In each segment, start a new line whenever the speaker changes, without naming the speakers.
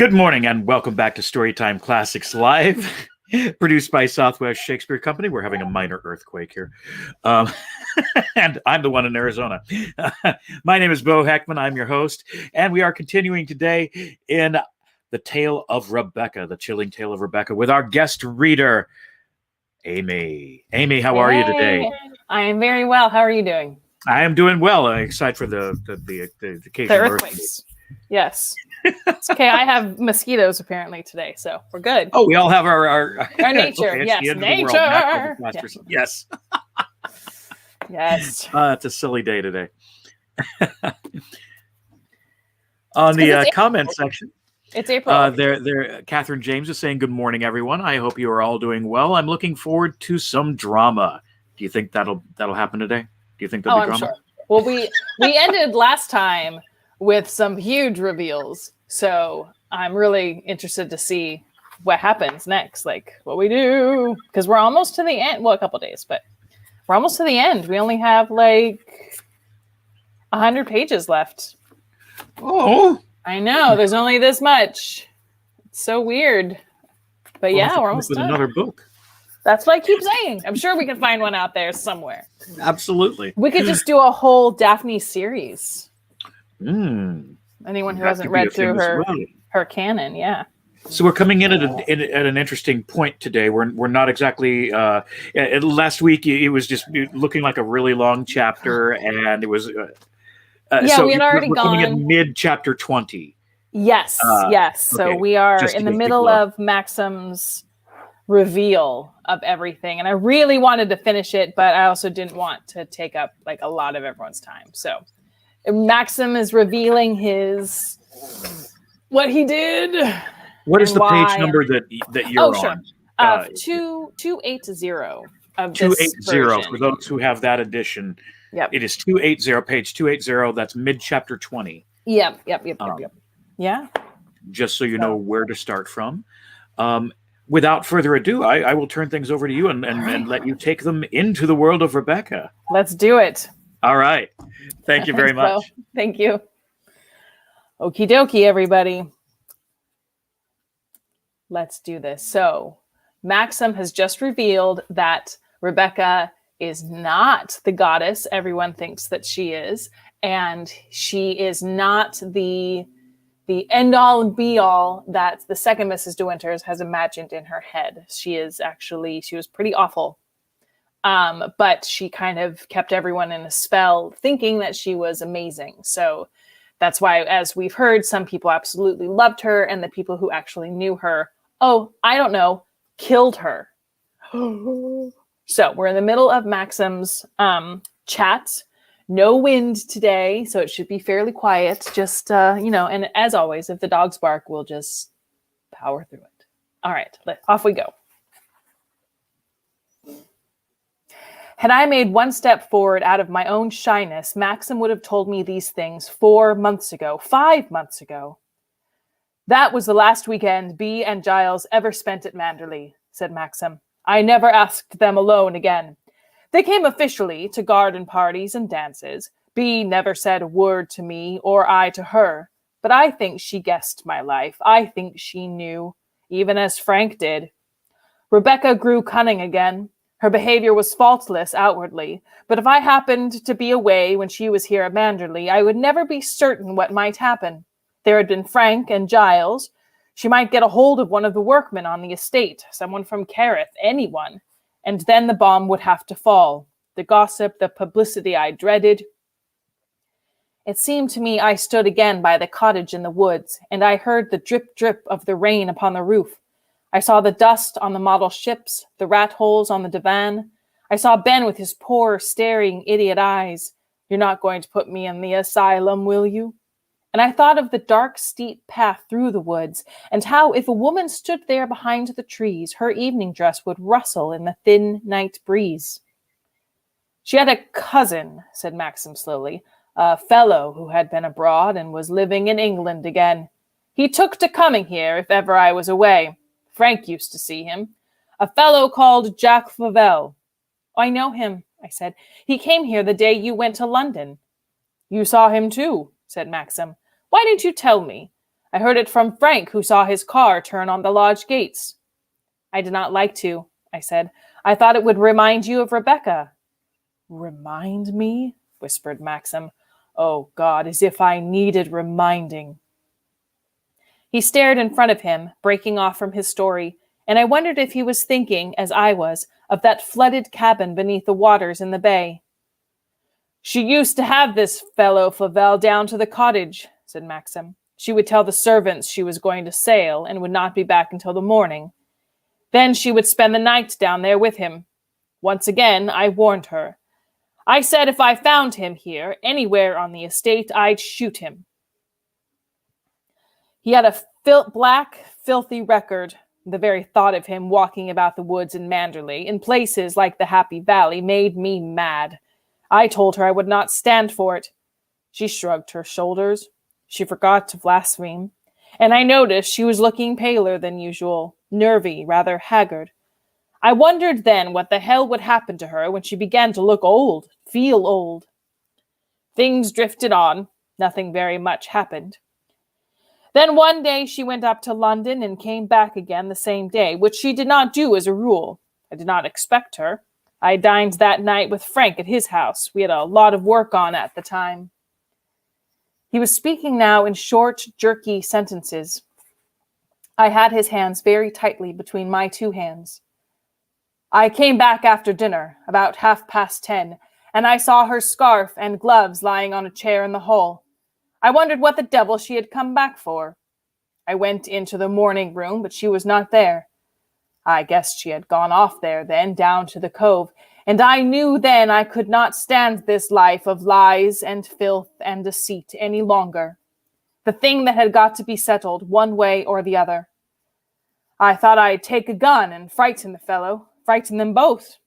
Good morning and welcome back to Storytime Classics Live, produced by Southwest Shakespeare Company. We're having a minor earthquake here. Um, and I'm the one in Arizona. My name is Bo Heckman. I'm your host. And we are continuing today in The Tale of Rebecca, the chilling tale of Rebecca, with our guest reader, Amy. Amy, how are you today?
I am very well. How are you doing?
I am doing well, except for the occasional
earthquakes. Yes. It's okay. I have mosquitoes apparently today, so we're good.
Oh, we all have our
nature.
Okay,
yes,
nature.
Yes. Yes.
It's a silly day today. On the comment section,
it's April.
There. Catherine James is saying, "Good morning, everyone. I hope you are all doing well. I'm looking forward to some drama. Do you think that'll happen today? Do you think there'll be drama?"
Sure. Well, we ended last time with some huge reveals, so I'm really interested to see what happens next, like what we do, because we're almost to the end. Well, a couple days, but we're almost to the end. We only have like 100 pages left.
Oh,
I know. There's only this much. It's so weird. But yeah, we're almost done.
Another book.
That's what I keep saying. I'm sure we can find one out there somewhere.
Absolutely.
We could just do a whole Daphne series. Anyone who hasn't read through her canon, yeah.
So we're coming in at an interesting point today. We're not exactly. Last week it was just looking like a really long chapter, and it was.
So we had already
we're
gone
coming in mid chapter 20.
Yes, yes. Okay. So we are in the middle of Maxim's reveal of everything, and I really wanted to finish it, but I also didn't want to take up like a lot of everyone's time. So Maxim is revealing what he did.
What is the page number that you're on?
280 of
280 for those who have that edition.
Yep.
It is 280, page 280. That's mid chapter 20.
Yep. Yeah.
Just so you know where to start from. Without further ado, I will turn things over to you and let you take them into the world of Rebecca.
Let's do it.
All right. Thank you very much.
Thank you. Okie dokie, everybody. Let's do this. So Maxim has just revealed that Rebecca is not the goddess everyone thinks that she is, and she is not the end-all and be-all that the second Mrs. De Winters has imagined in her head. She was pretty awful. But she kind of kept everyone in a spell thinking that she was amazing. So that's why, as we've heard, some people absolutely loved her, and the people who actually knew her, killed her. So we're in the middle of Maxim's chat. No wind today, so it should be fairly quiet. Just, and as always, if the dogs bark, we'll just power through it. All right, off we go. Had I made one step forward out of my own shyness, Maxim would have told me these things 4 months ago, 5 months ago. That was the last weekend Bea and Giles ever spent at Manderley, said Maxim. I never asked them alone again. They came officially to garden parties and dances. Bea never said a word to me or I to her, but I think she guessed my life. I think she knew, even as Frank did. Rebecca grew cunning again. Her behavior was faultless outwardly, but if I happened to be away when she was here at Manderley, I would never be certain what might happen. There had been Frank and Giles. She might get a hold of one of the workmen on the estate, someone from Careth, anyone, and then the bomb would have to fall. The gossip, the publicity I dreaded. It seemed to me I stood again by the cottage in the woods, and I heard the drip-drip of the rain upon the roof. I saw the dust on the model ships, the rat holes on the divan. I saw Ben with his poor, staring, idiot eyes. You're not going to put me in the asylum, will you? And I thought of the dark, steep path through the woods, and how if a woman stood there behind the trees, her evening dress would rustle in the thin night breeze. She had a cousin, said Maxim slowly, a fellow who had been abroad and was living in England again. He took to coming here if ever I was away. Frank used to see him. A fellow called Jack Favell. I know him, I said. He came here the day you went to London. You saw him too, said Maxim. Why didn't you tell me? I heard it from Frank, who saw his car turn on the lodge gates. I did not like to, I said. I thought it would remind you of Rebecca. Remind me? Whispered Maxim. Oh, God, as if I needed reminding. He stared in front of him, breaking off from his story, and I wondered if he was thinking, as I was, of that flooded cabin beneath the waters in the bay. She used to have this fellow Flavel down to the cottage, said Maxim. She would tell the servants she was going to sail and would not be back until the morning. Then she would spend the night down there with him. Once again, I warned her. I said if I found him here, anywhere on the estate, I'd shoot him. He had a black, filthy record. The very thought of him walking about the woods in Manderley, in places like the Happy Valley, made me mad. I told her I would not stand for it. She shrugged her shoulders. She forgot to blaspheme. And I noticed she was looking paler than usual, nervy, rather haggard. I wondered then what the hell would happen to her when she began to look old, feel old. Things drifted on. Nothing very much happened. Then one day she went up to London and came back again the same day, which she did not do as a rule. I did not expect her. I dined that night with Frank at his house. We had a lot of work on at the time. He was speaking now in short, jerky sentences. I had his hands very tightly between my two hands. I came back after dinner, about 10:30, and I saw her scarf and gloves lying on a chair in the hall. I wondered what the devil she had come back for. I went into the morning room, but she was not there. I guessed she had gone off there then, down to the cove, and I knew then I could not stand this life of lies and filth and deceit any longer. The thing that had got to be settled one way or the other. I thought I'd take a gun and frighten the fellow, frighten them both.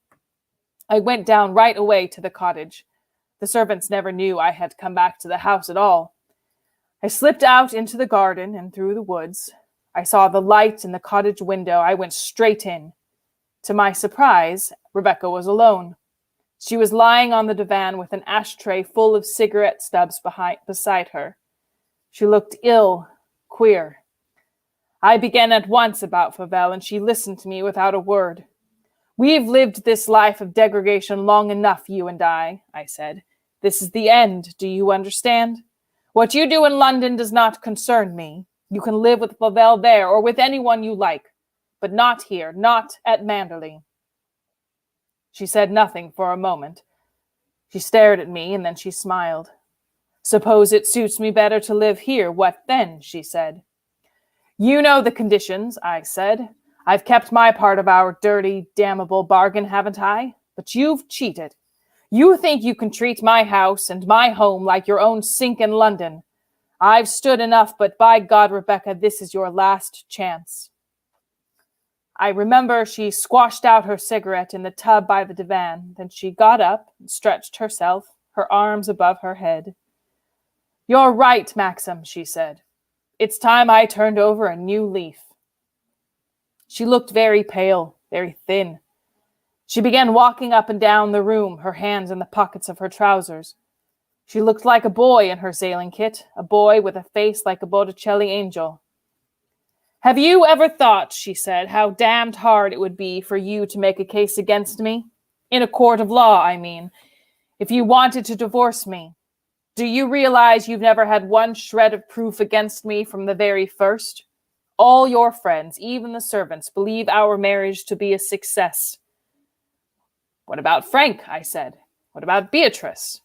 I went down right away to the cottage. The servants never knew I had come back to the house at all. I slipped out into the garden and through the woods. I saw the light in the cottage window. I went straight in. To my surprise, Rebecca was alone. She was lying on the divan with an ashtray full of cigarette stubs beside her. She looked ill, queer. I began at once about Flavel, and she listened to me without a word. We've lived this life of degradation long enough, you and I said. This is the end, do you understand? What you do in London does not concern me. You can live with Flavel there or with anyone you like, but not here, not at Manderley. She said nothing for a moment. She stared at me and then she smiled. Suppose it suits me better to live here, what then? She said. You know the conditions, I said. I've kept my part of our dirty, damnable bargain, haven't I? But you've cheated. You think you can treat my house and my home like your own sink in London. I've stood enough, but by God, Rebecca, this is your last chance. I remember she squashed out her cigarette in the tub by the divan. Then she got up and stretched herself, her arms above her head. You're right, Maxim, she said. It's time I turned over a new leaf. She looked very pale, very thin. She began walking up and down the room, her hands in the pockets of her trousers. She looked like a boy in her sailing kit, a boy with a face like a Botticelli angel. Have you ever thought, she said, how damned hard it would be for you to make a case against me? In a court of law, I mean. If you wanted to divorce me. Do you realize you've never had one shred of proof against me from the very first? All your friends, even the servants, believe our marriage to be a success. What about Frank? I said. What about Beatrice?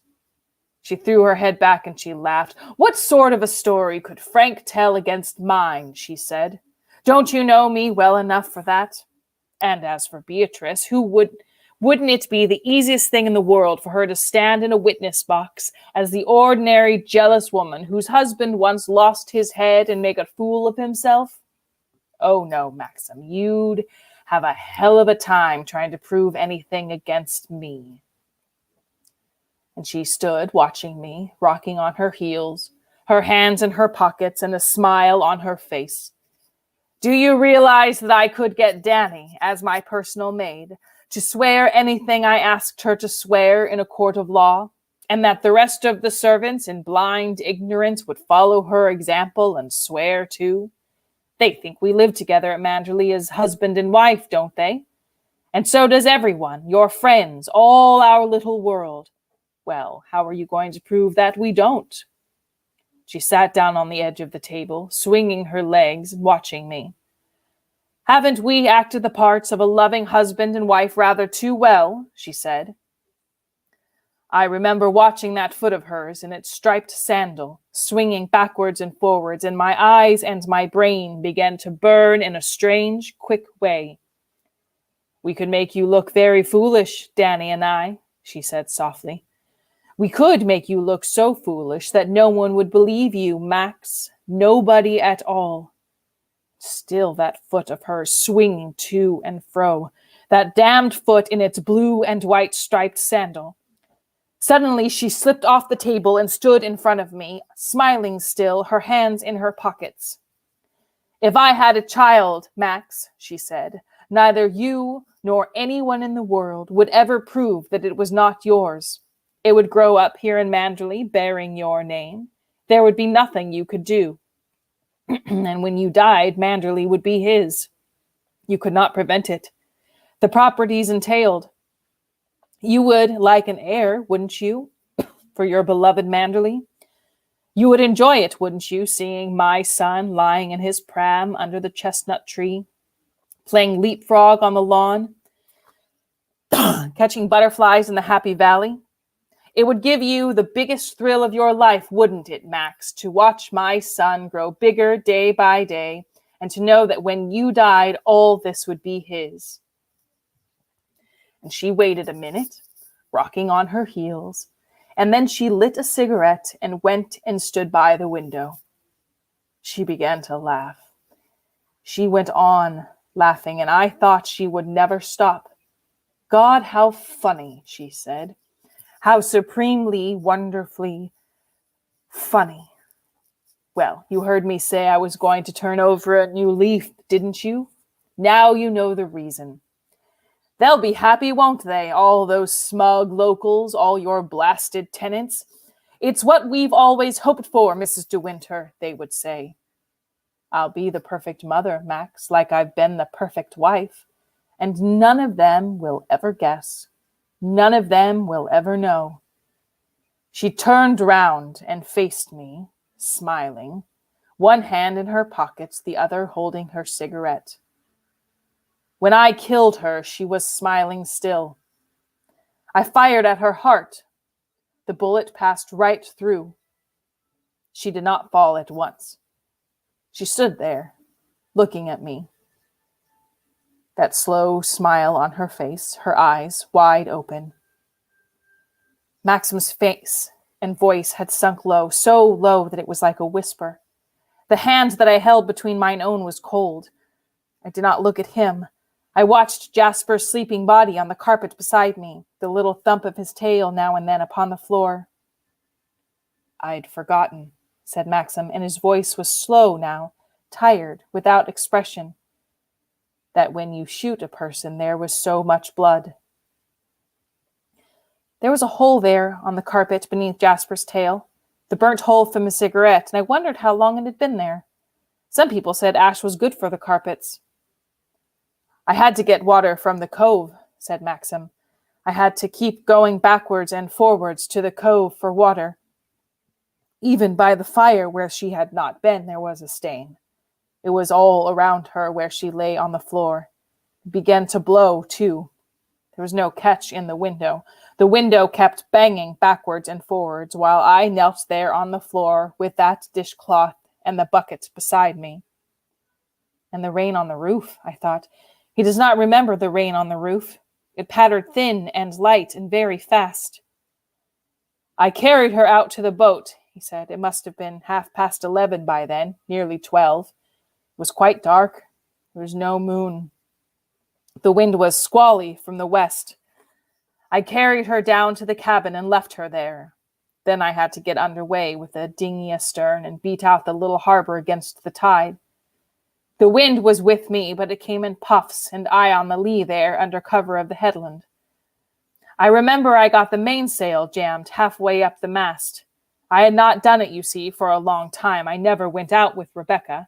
She threw her head back and she laughed. What sort of a story could Frank tell against mine? She said. Don't you know me well enough for that? And as for Beatrice, wouldn't it be the easiest thing in the world for her to stand in a witness box as the ordinary jealous woman whose husband once lost his head and make a fool of himself? Oh no, Maxim, you'd have a hell of a time trying to prove anything against me. And she stood watching me, rocking on her heels, her hands in her pockets and a smile on her face. Do you realize that I could get Danny, as my personal maid, to swear anything I asked her to swear in a court of law? and that the rest of the servants in blind ignorance would follow her example and swear too. They think we live together at Manderley as husband and wife, don't they? And so does everyone, your friends, all our little world. Well, how are you going to prove that we don't? She sat down on the edge of the table, swinging her legs, watching me. Haven't we acted the parts of a loving husband and wife rather too well? She said. I remember watching that foot of hers in its striped sandal, swinging backwards and forwards, and my eyes and my brain began to burn in a strange, quick way. We could make you look very foolish, Danny and I, she said softly. We could make you look so foolish that no one would believe you, Max. Nobody at all. Still that foot of hers swinging to and fro, that damned foot in its blue and white striped sandal. Suddenly she slipped off the table and stood in front of me, smiling still, her hands in her pockets. If I had a child, Max, she said, neither you nor anyone in the world would ever prove that it was not yours. It would grow up here in Manderley bearing your name. There would be nothing you could do. And when you died, Manderley would be his. You could not prevent it. The properties entailed. You would like an heir, wouldn't you, for your beloved Manderley? You would enjoy it, wouldn't you, seeing my son lying in his pram under the chestnut tree, playing leapfrog on the lawn, catching butterflies in the happy valley? It would give you the biggest thrill of your life, wouldn't it, Max, to watch my son grow bigger day by day, and to know that when you died, all this would be his. And she waited a minute, rocking on her heels, and then she lit a cigarette and went and stood by the window. She began to laugh. She went on laughing, and I thought she would never stop. God, how funny, she said. How supremely, wonderfully funny. Well, you heard me say I was going to turn over a new leaf, didn't you? Now you know the reason. They'll be happy, won't they, all those smug locals, all your blasted tenants? It's what we've always hoped for, Mrs. De Winter, they would say. I'll be the perfect mother, Max, like I've been the perfect wife, and none of them will ever guess. None of them will ever know. She turned round and faced me, smiling, one hand in her pockets, the other holding her cigarette. When I killed her, she was smiling still. I fired at her heart. The bullet passed right through. She did not fall at once. She stood there, looking at me. That slow smile on her face, her eyes wide open. Maxim's face and voice had sunk low, so low that it was like a whisper. The hand that I held between mine own was cold. I did not look at him. I watched Jasper's sleeping body on the carpet beside me, the little thump of his tail now and then upon the floor. I'd forgotten, said Maxim, and his voice was slow now, tired, without expression, that when you shoot a person there was so much blood. There was a hole there on the carpet beneath Jasper's tail, the burnt hole from a cigarette, and I wondered how long it had been there. Some people said ash was good for the carpets. I had to get water from the cove, said Maxim. I had to keep going backwards and forwards to the cove for water. Even by the fire where she had not been, there was a stain. It was all around her where she lay on the floor. It began to blow, too. There was no catch in the window. The window kept banging backwards and forwards while I knelt there on the floor with that dishcloth and the bucket beside me. And the rain on the roof, I thought. He does not remember the rain on the roof. It pattered thin and light and very fast. I carried her out to the boat, he said. It must have been 11:30 by then, nearly 12. It was quite dark. There was no moon. The wind was squally from the west. I carried her down to the cabin and left her there. Then I had to get under way with the dinghy astern and beat out the little harbor against the tide. The wind was with me, but it came in puffs, and I on the lee there under cover of the headland. I remember I got the mainsail jammed halfway up the mast. I had not done it, you see, for a long time. I never went out with Rebecca.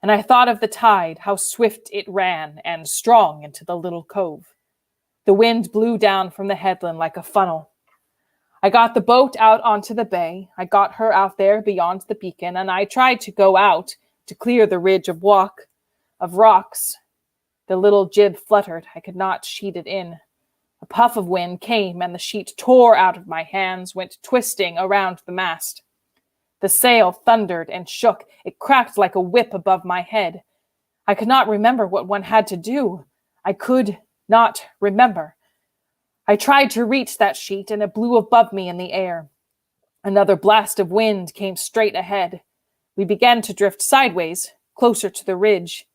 And I thought of the tide, how swift it ran and strong into the little cove. The wind blew down from the headland like a funnel. I got the boat out onto the bay. I got her out there beyond the beacon, and I tried to go out to clear the ridge of rocks. The little jib fluttered. I could not sheet it in. A puff of wind came, and the sheet tore out of my hands, went twisting around the mast. The sail thundered and shook. It cracked like a whip above my head. I could not remember what one had to do. I could not remember. I tried to reach that sheet, and it blew above me in the air. Another blast of wind came straight ahead. We began to drift sideways, closer to the ridge.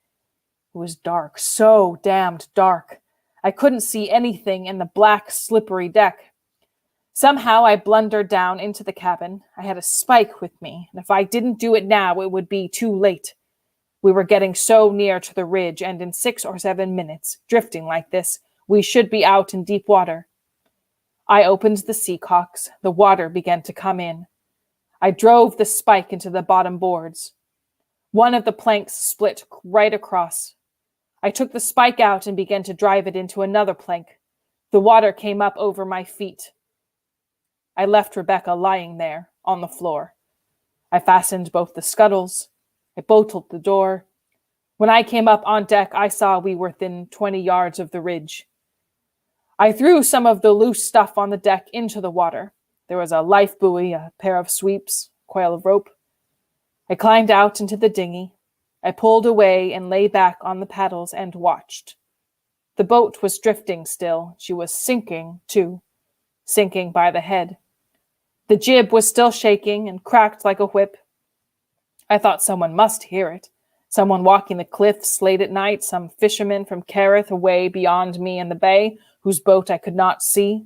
It was dark, so damned dark. I couldn't see anything in the black, slippery deck. Somehow I blundered down into the cabin. I had a spike with me, and if I didn't do it now, it would be too late. We were getting so near to the ridge, and in 6 or 7 minutes, drifting like this, we should be out in deep water. I opened the seacocks. The water began to come in. I drove the spike into the bottom boards. One of the planks split right across. I took the spike out and began to drive it into another plank. The water came up over my feet. I left Rebecca lying there on the floor. I fastened both the scuttles. I bolted the door. When I came up on deck, I saw we were within 20 yards of the ridge. I threw some of the loose stuff on the deck into the water. There was a life buoy, a pair of sweeps, a coil of rope. I climbed out into the dinghy. I pulled away and lay back on the paddles and watched. The boat was drifting still. She was sinking, too, sinking by the head. The jib was still shaking and cracked like a whip. I thought someone must hear it. Someone walking the cliffs late at night, some fisherman from Carith away beyond me in the bay, whose boat I could not see.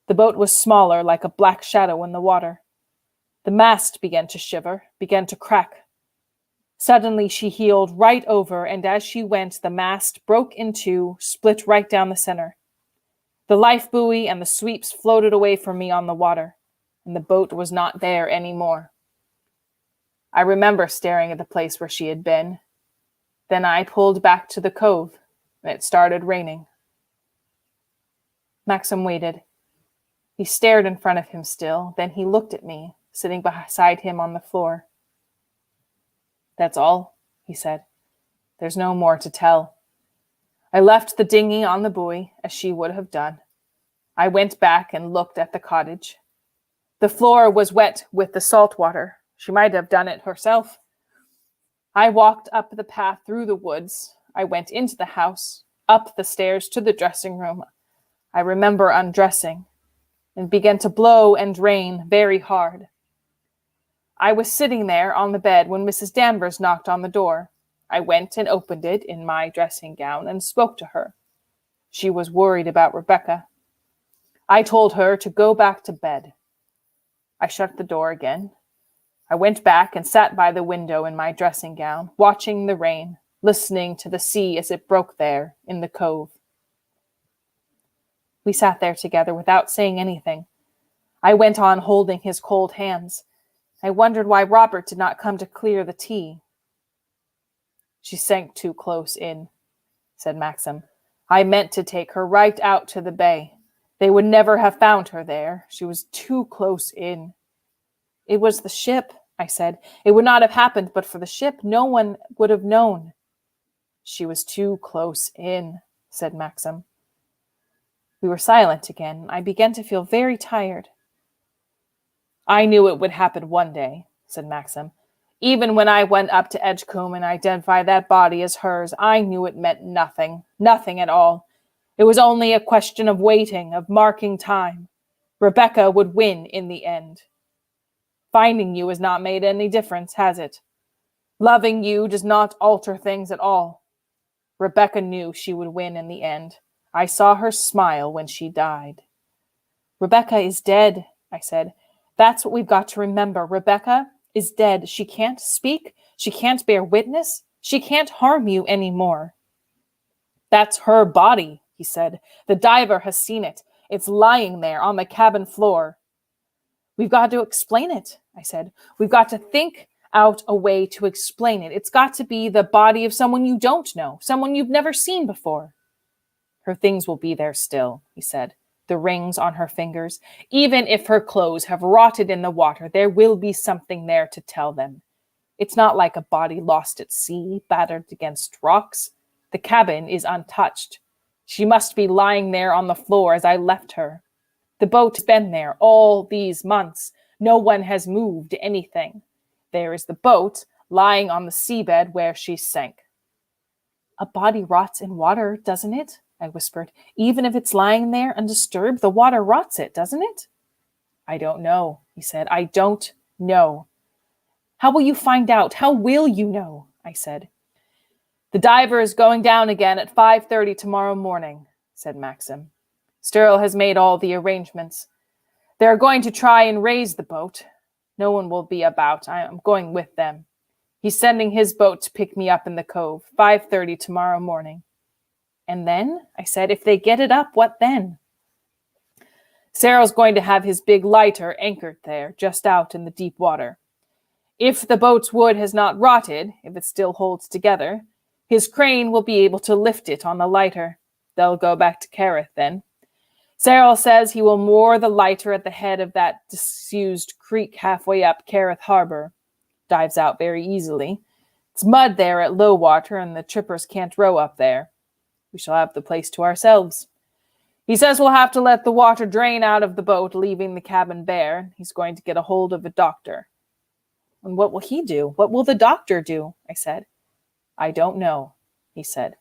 The boat was smaller, like a black shadow in the water. The mast began to shiver, began to crack. Suddenly she heeled right over, and as she went, the mast broke in two, split right down the center. The life buoy and the sweeps floated away from me on the water, and the boat was not there any more. I remember staring at the place where she had been. Then I pulled back to the cove, and it started raining. Maxim waited. He stared in front of him still. Then he looked at me, sitting beside him on the floor. "That's all," he said. "There's no more to tell. I left the dinghy on the buoy, as she would have done. I went back and looked at the cottage. The floor was wet with the salt water. She might have done it herself. I walked up the path through the woods. I went into the house, up the stairs to the dressing room. I remember undressing. It began to blow and rain very hard. I was sitting there on the bed when Mrs. Danvers knocked on the door. I went and opened it in my dressing gown and spoke to her. She was worried about Rebecca. I told her to go back to bed. I shut the door again. I went back and sat by the window in my dressing gown, watching the rain, listening to the sea as it broke there in the cove. We sat there together without saying anything. I went on holding his cold hands. I wondered why Robert did not come to clear the tea. "She sank too close in," said Maxim. "I meant to take her right out to the bay. They would never have found her there. She was too close in." "It was the ship," I said. "It would not have happened but for the ship. No one would have known." "She was too close in," said Maxim. We were silent again. I began to feel very tired. "I knew it would happen one day," said Maxim. "Even when I went up to Edgecombe and identified that body as hers, I knew it meant nothing, nothing at all. It was only a question of waiting, of marking time. Rebecca would win in the end. Finding you has not made any difference, has it? Loving you does not alter things at all. Rebecca knew she would win in the end. I saw her smile when she died." "Rebecca is dead," I said. "That's what we've got to remember. Rebecca is dead. She can't speak. She can't bear witness. She can't harm you anymore. That's her body," he said. The diver has seen it. It's lying there on the cabin floor. We've got to explain it, I said. We've got to think out a way to explain it. It's got to be the body of someone you don't know, someone you've never seen before. Her things will be there still, he said. The rings on her fingers. Even if her clothes have rotted in the water, there will be something there to tell them. It's not like a body lost at sea, battered against rocks. The cabin is untouched. She must be lying there on the floor as I left her. The boat has been there all these months. No one has moved anything. There is the boat lying on the seabed where she sank. A body rots in water, doesn't it? I whispered. Even if it's lying there undisturbed, the water rots it, doesn't it? I don't know, he said. I don't know. How will you find out? How will you know? I said. The diver is going down again at 5:30 tomorrow morning, said Maxim. Sterl has made all the arrangements. They're going to try and raise the boat. No one will be about. I am going with them. He's sending his boat to pick me up in the cove, 5:30 tomorrow morning. And then, I said, if they get it up, what then? Cyril's going to have his big lighter anchored there, just out in the deep water. If the boat's wood has not rotted, if it still holds together, his crane will be able to lift it on the lighter. They'll go back to Carith then. Cyril says he will moor the lighter at the head of that disused creek halfway up Carith Harbor. Dives out very easily. It's mud there at low water, and the trippers can't row up there. We shall have the place to ourselves. He says we'll have to let the water drain out of the boat, leaving the cabin bare. He's going to get a hold of a doctor. And what will he do? What will the doctor do? I said. I don't know, he said.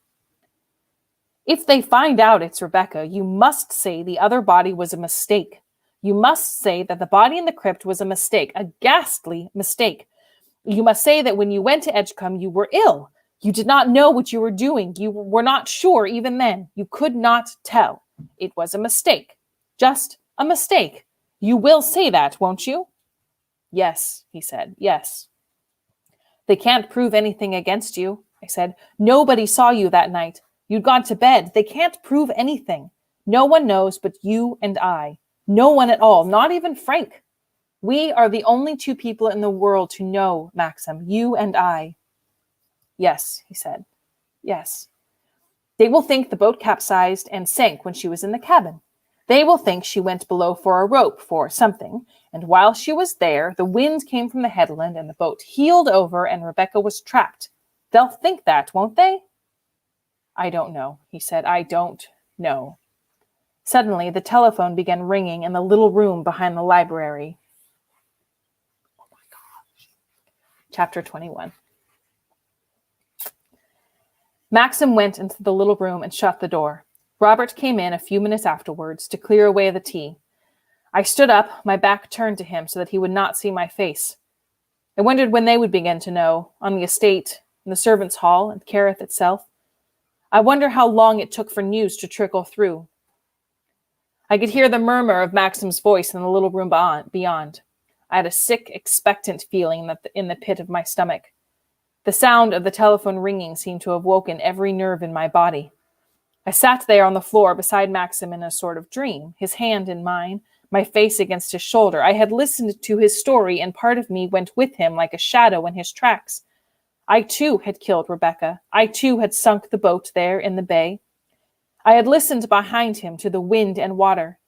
If they find out it's Rebecca, you must say the other body was a mistake. You must say that the body in the crypt was a mistake, a ghastly mistake. You must say that when you went to Edgecombe, you were ill. You did not know what you were doing. You were not sure even then. You could not tell. It was a mistake. Just a mistake. You will say that, won't you? Yes, he said. Yes. They can't prove anything against you, I said. Nobody saw you that night. You'd gone to bed. They can't prove anything. No one knows but you and I. No one at all, not even Frank. We are the only two people in the world to know, Maxim, you and I. Yes, he said. Yes. They will think the boat capsized and sank when she was in the cabin. They will think she went below for a rope, for something, and while she was there, the wind came from the headland and the boat heeled over and Rebecca was trapped. They'll think that, won't they? I don't know, he said. I don't know. Suddenly, the telephone began ringing in the little room behind the library. Oh my gosh. Chapter 21. Maxim went into the little room and shut the door. Robert came in a few minutes afterwards to clear away the tea. I stood up, my back turned to him so that he would not see my face. I wondered when they would begin to know, on the estate, in the servants' hall, and Carith itself. I wonder how long it took for news to trickle through. I could hear the murmur of Maxim's voice in the little room beyond. I had a sick, expectant feeling in the pit of my stomach. The sound of the telephone ringing seemed to have woken every nerve in my body. I sat there on the floor beside Maxim in a sort of dream, his hand in mine, my face against his shoulder. I had listened to his story, and part of me went with him like a shadow in his tracks. I, too, had killed Rebecca. I, too, had sunk the boat there in the bay. I had listened behind him to the wind and water.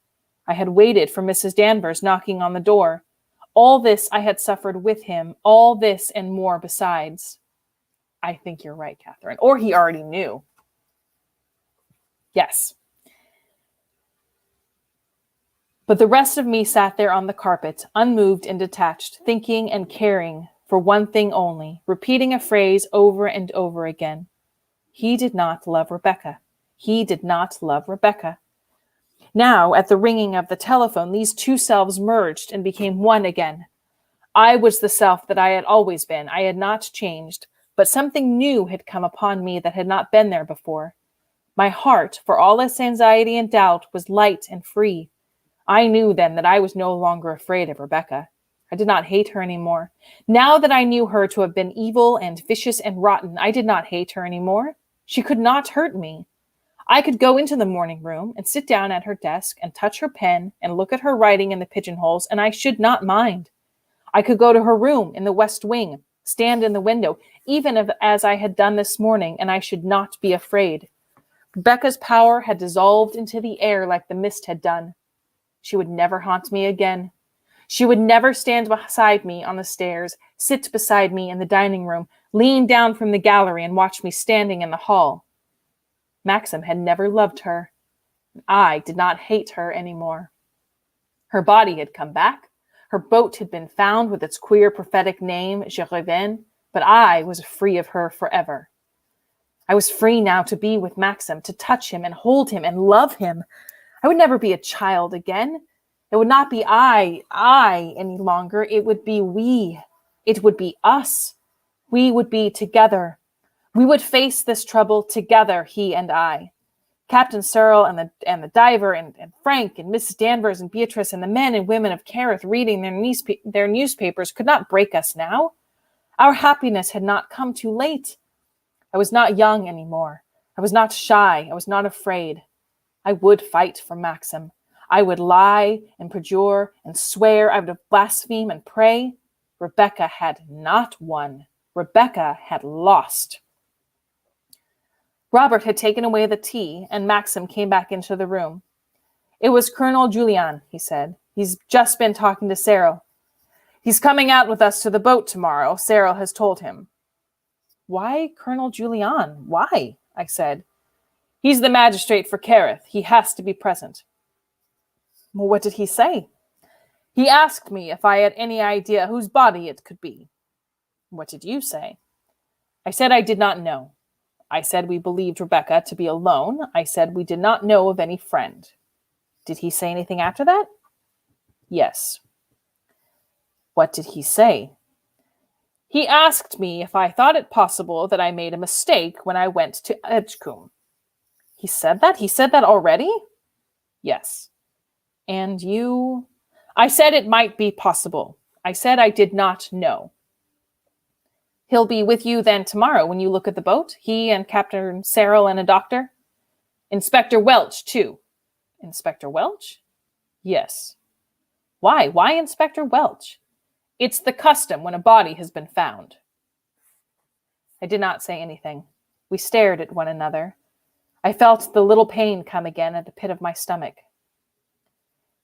I had waited for Mrs. Danvers knocking on the door. All this I had suffered with him, all this and more besides. I think you're right, Catherine. Or he already knew. Yes. But the rest of me sat there on the carpet, unmoved and detached, thinking and caring for one thing only, repeating a phrase over and over again. He did not love Rebecca. He did not love Rebecca. Now, at the ringing of the telephone, these two selves merged and became one again. I was the self that I had always been. I had not changed, but something new had come upon me that had not been there before. My heart, for all its anxiety and doubt, was light and free. I knew then that I was no longer afraid of Rebecca. I did not hate her anymore. Now that I knew her to have been evil and vicious and rotten, I did not hate her anymore. She could not hurt me. I could go into the morning room and sit down at her desk and touch her pen and look at her writing in the pigeonholes, and I should not mind. I could go to her room in the west wing, stand in the window, even as I had done this morning, and I should not be afraid. Rebecca's power had dissolved into the air like the mist had done. She would never haunt me again. She would never stand beside me on the stairs, sit beside me in the dining room, lean down from the gallery and watch me standing in the hall. Maxim had never loved her. I did not hate her anymore. Her body had come back. Her boat had been found with its queer prophetic name, Je Reviens, but I was free of her forever. I was free now to be with Maxim, to touch him and hold him and love him. I would never be a child again. It would not be I any longer. It would be we. It would be us. We would be together. We would face this trouble together, he and I. Captain Searle and the diver and Frank and Mrs. Danvers and Beatrice and the men and women of Carith reading their newspapers could not break us now. Our happiness had not come too late. I was not young anymore. I was not shy. I was not afraid. I would fight for Maxim. I would lie and perjure and swear. I would blaspheme and pray. Rebecca had not won. Rebecca had lost. Robert had taken away the tea, and Maxim came back into the room. It was Colonel Julien, he said. He's just been talking to Cyril. He's coming out with us to the boat tomorrow, Cyril has told him. Why Colonel Julien? Why? I said. He's the magistrate for Carith. He has to be present. Well, what did he say? He asked me if I had any idea whose body it could be. What did you say? I said I did not know. I said we believed Rebecca to be alone. I said we did not know of any friend. Did he say anything after that? Yes. What did he say? He asked me if I thought it possible that I made a mistake when I went to Edgecombe. He said that? He said that already? Yes. And you? I said it might be possible. I said I did not know. He'll be with you then tomorrow when you look at the boat? He and Captain Cyril and a doctor? Inspector Welch, too. Inspector Welch? Yes. Why? Why Inspector Welch? It's the custom when a body has been found. I did not say anything. We stared at one another. I felt the little pain come again at the pit of my stomach.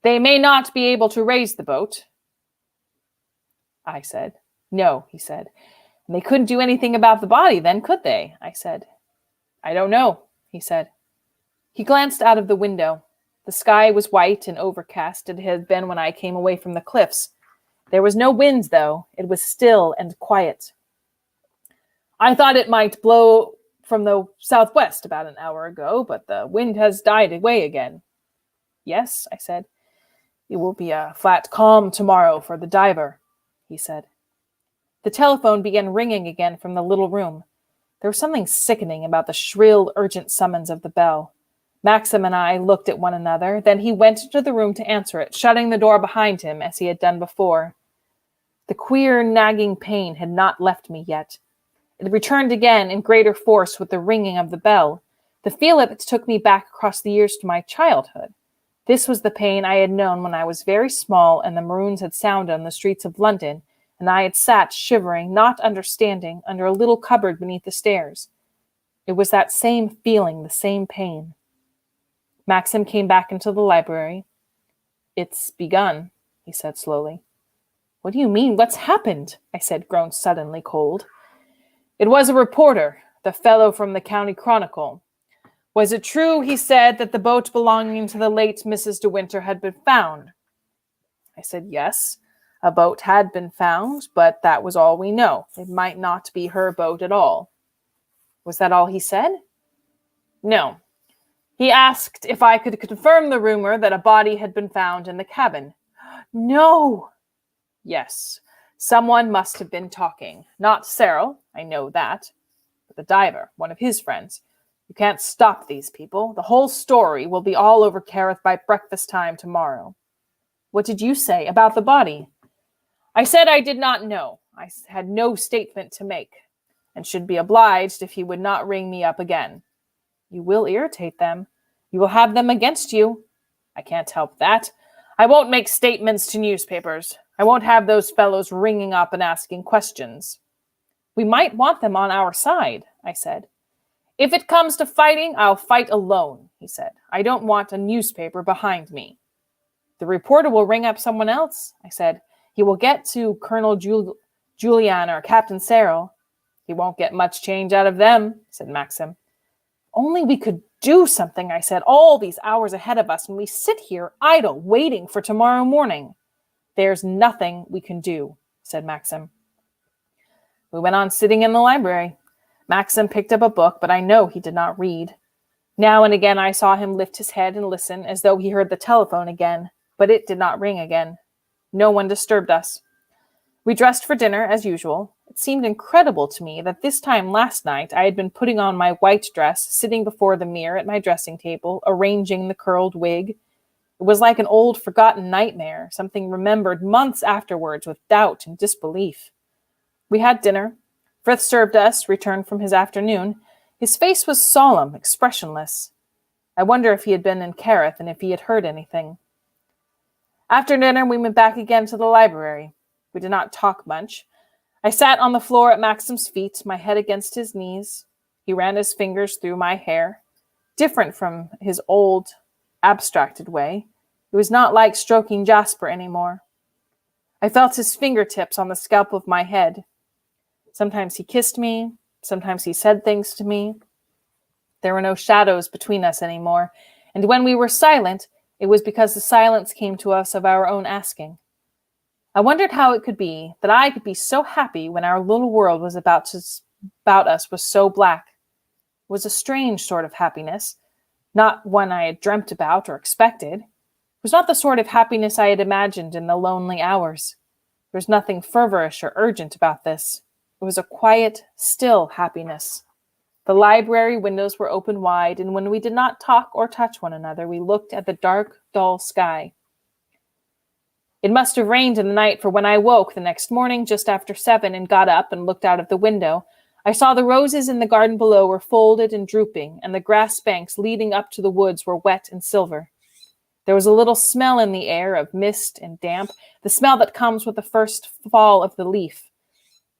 They may not be able to raise the boat, I said. No, he said. And they couldn't do anything about the body then, could they? I said. I don't know, he said. He glanced out of the window. The sky was white and overcast. It had been when I came away from the cliffs. There was no wind, though. It was still and quiet. I thought it might blow from the southwest about an hour ago, but the wind has died away again. Yes, I said. It will be a flat calm tomorrow for the diver, he said. The telephone began ringing again from the little room. There was something sickening about the shrill, urgent summons of the bell. Maxim and I looked at one another. Then he went into the room to answer it, shutting the door behind him as he had done before. The queer, nagging pain had not left me yet. It returned again in greater force with the ringing of the bell. The feel of it took me back across the years to my childhood. This was the pain I had known when I was very small and the maroons had sounded on the streets of London, and I had sat shivering, not understanding, under a little cupboard beneath the stairs. It was that same feeling, the same pain. Maxim came back into the library. It's begun, he said slowly. What do you mean? What's happened? I said, grown suddenly cold. It was a reporter, the fellow from the County Chronicle. Was it true, he said, that the boat belonging to the late Mrs. De Winter had been found? I said, yes, a boat had been found, but that was all we know. It might not be her boat at all. Was that all he said? No. He asked if I could confirm the rumor that a body had been found in the cabin. No. Yes, someone must have been talking. Not Cyril, I know that, but the diver, one of his friends. You can't stop these people. The whole story will be all over Carith by breakfast time tomorrow. What did you say about the body? I said I did not know. I had no statement to make, and should be obliged if he would not ring me up again. You will irritate them. You will have them against you. I can't help that. I won't make statements to newspapers. I won't have those fellows ringing up and asking questions. We might want them on our side, I said. If it comes to fighting, I'll fight alone, he said. I don't want a newspaper behind me. The reporter will ring up someone else, I said. He will get to Colonel Julian or Captain Cyril. He won't get much change out of them, said Maxim. Only we could do something, I said, all these hours ahead of us, and we sit here idle, waiting for tomorrow morning. There's nothing we can do, said Maxim. We went on sitting in the library. Maxim picked up a book, but I know he did not read. Now and again I saw him lift his head and listen, as though he heard the telephone again, but it did not ring again. No one disturbed us. We dressed for dinner, as usual. It seemed incredible to me that this time last night I had been putting on my white dress, sitting before the mirror at my dressing table, arranging the curled wig. It was like an old forgotten nightmare, something remembered months afterwards with doubt and disbelief. We had dinner. Frith served us, returned from his afternoon. His face was solemn, expressionless. I wonder if he had been in Carith and if he had heard anything. After dinner, we went back again to the library. We did not talk much. I sat on the floor at Maxim's feet, my head against his knees. He ran his fingers through my hair, different from his old, abstracted way. It was not like stroking Jasper anymore. I felt his fingertips on the scalp of my head. Sometimes he kissed me. Sometimes he said things to me. There were no shadows between us anymore, and when we were silent, it was because the silence came to us of our own asking. I wondered how it could be that I could be so happy when our little world was about us was so black. It was a strange sort of happiness, not one I had dreamt about or expected. It was not the sort of happiness I had imagined in the lonely hours. There was nothing feverish or urgent about this. It was a quiet, still happiness. The library windows were open wide, and when we did not talk or touch one another, we looked at the dark, dull sky. It must have rained in the night, for when I woke the next morning just after 7 and got up and looked out of the window, I saw the roses in the garden below were folded and drooping, and the grass banks leading up to the woods were wet and silver. There was a little smell in the air of mist and damp, the smell that comes with the first fall of the leaf.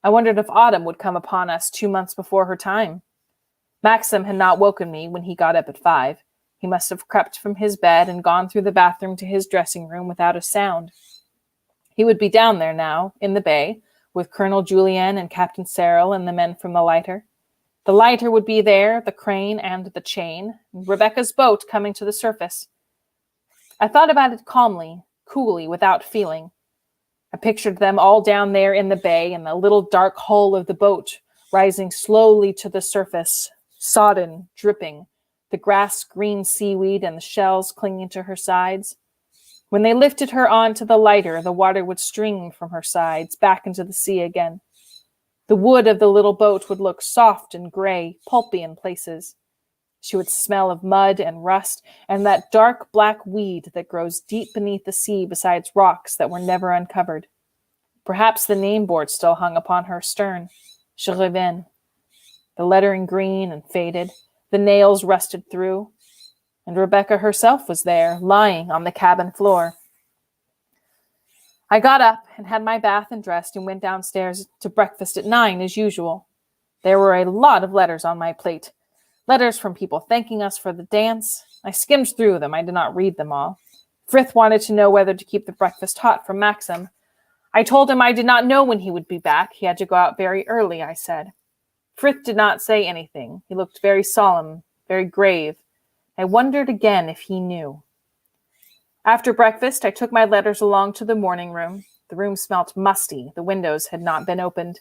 I wondered if autumn would come upon us 2 months before her time. Maxim had not woken me when he got up at 5. He must have crept from his bed and gone through the bathroom to his dressing room without a sound. He would be down there now, in the bay, with Colonel Julian and Captain Cyril and the men from the lighter. The lighter would be there, the crane and the chain, and Rebecca's boat coming to the surface. I thought about it calmly, coolly, without feeling. I pictured them all down there in the bay, and the little dark hull of the boat rising slowly to the surface, sodden, dripping, the grass-green seaweed and the shells clinging to her sides. When they lifted her onto the lighter, the water would stream from her sides back into the sea again. The wood of the little boat would look soft and gray, pulpy in places. She would smell of mud and rust and that dark black weed that grows deep beneath the sea beside rocks that were never uncovered. Perhaps the name board still hung upon her stern. Je reviens. The lettering green and faded, the nails rusted through. And Rebecca herself was there, lying on the cabin floor. I got up and had my bath and dressed and went downstairs to breakfast at 9 as usual. There were a lot of letters on my plate. Letters from people thanking us for the dance. I skimmed through them. I did not read them all. Frith wanted to know whether to keep the breakfast hot for Maxim. I told him I did not know when he would be back. He had to go out very early, I said. Frith did not say anything. He looked very solemn, very grave. I wondered again if he knew. After breakfast, I took my letters along to the morning room. The room smelt musty. The windows had not been opened.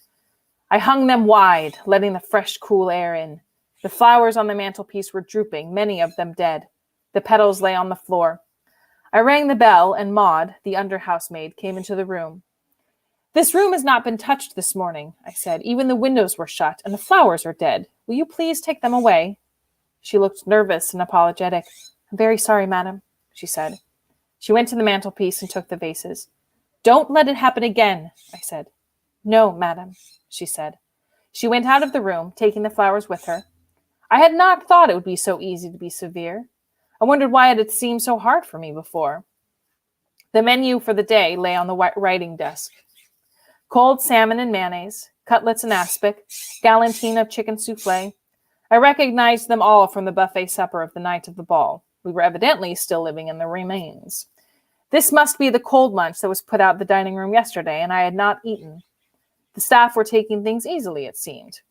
I hung them wide, letting the fresh, cool air in. The flowers on the mantelpiece were drooping, many of them dead. The petals lay on the floor. I rang the bell, and Maud, the under-housemaid, came into the room. "This room has not been touched this morning," I said. "Even the windows were shut, and the flowers are dead. Will you please take them away?" She looked nervous and apologetic. "I'm very sorry, madam," she said. She went to the mantelpiece and took the vases. "Don't let it happen again," I said. "No, madam," she said. She went out of the room, taking the flowers with her. I had not thought it would be so easy to be severe. I wondered why it had seemed so hard for me before. The menu for the day lay on the writing desk. Cold salmon and mayonnaise, cutlets and aspic, galantine of chicken souffle. I recognized them all from the buffet supper of the night of the ball. We were evidently still living in the remains. This must be the cold lunch that was put out in the dining room yesterday, and I had not eaten. The staff were taking things easily, it seemed.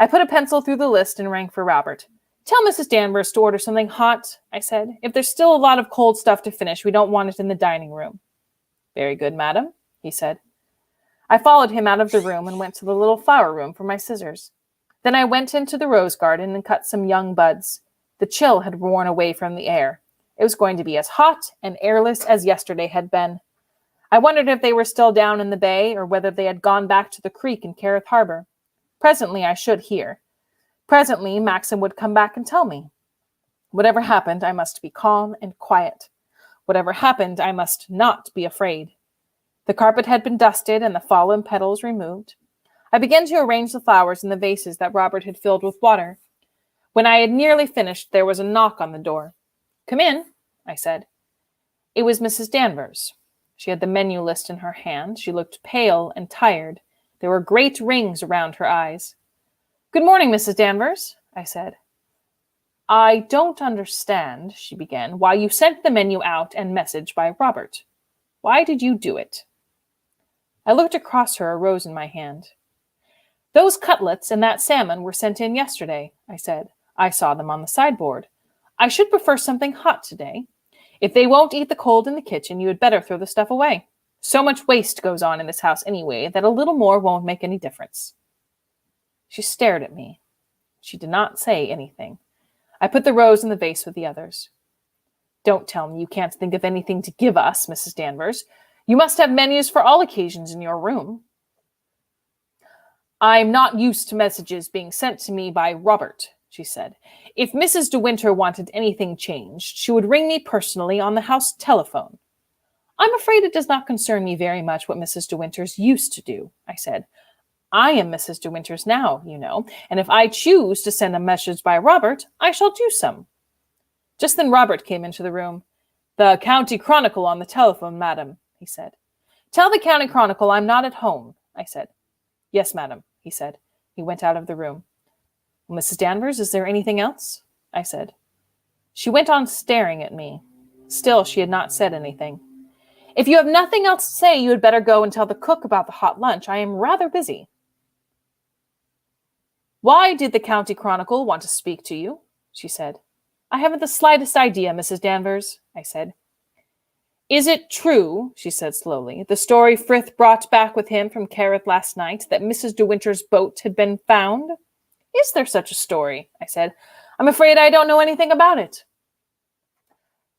I put a pencil through the list and rang for Robert. Tell Mrs. Danvers to order something hot, I said. If there's still a lot of cold stuff to finish, we don't want it in the dining room. Very good, madam, he said. I followed him out of the room and went to the little flower room for my scissors. Then I went into the rose garden and cut some young buds. The chill had worn away from the air. It was going to be as hot and airless as yesterday had been. I wondered if they were still down in the bay or whether they had gone back to the creek in Carith Harbor. Presently I should hear. Presently Maxim would come back and tell me. Whatever happened, I must be calm and quiet. Whatever happened, I must not be afraid. The carpet had been dusted and the fallen petals removed. I began to arrange the flowers in the vases that Robert had filled with water. When I had nearly finished, there was a knock on the door. Come in, I said. It was Mrs. Danvers. She had the menu list in her hand. She looked pale and tired. There were great rings around her eyes. Good morning, Mrs. Danvers, I said. I don't understand, she began, why you sent the menu out and message by Robert. Why did you do it? I looked across her, a rose in my hand. Those cutlets and that salmon were sent in yesterday, I said. I saw them on the sideboard. I should prefer something hot today. If they won't eat the cold in the kitchen, you had better throw the stuff away. So much waste goes on in this house anyway that a little more won't make any difference. She stared at me. She did not say anything. I put the rose in the vase with the others. Don't tell me you can't think of anything to give us, Mrs. Danvers. You must have menus for all occasions in your room. I'm not used to messages being sent to me by Robert, she said. If Mrs. De Winter wanted anything changed, she would ring me personally on the house telephone. I'm afraid it does not concern me very much what Mrs. De Winters used to do, I said. I am Mrs. De Winters now, you know, and if I choose to send a message by Robert, I shall do so. Just then Robert came into the room. The County Chronicle on the telephone, madam, he said. Tell the County Chronicle I'm not at home, I said. Yes, madam, he said. He went out of the room. Well, Mrs. Danvers, is there anything else? I said. She went on staring at me. Still, she had not said anything. If you have nothing else to say, you had better go and tell the cook about the hot lunch. I am rather busy. Why did the County Chronicle want to speak to you? She said. I haven't the slightest idea, Mrs. Danvers, I said. Is it true, she said slowly, the story Frith brought back with him from Carith last night, that Mrs. De Winter's boat had been found? Is there such a story? I said. I'm afraid I don't know anything about it.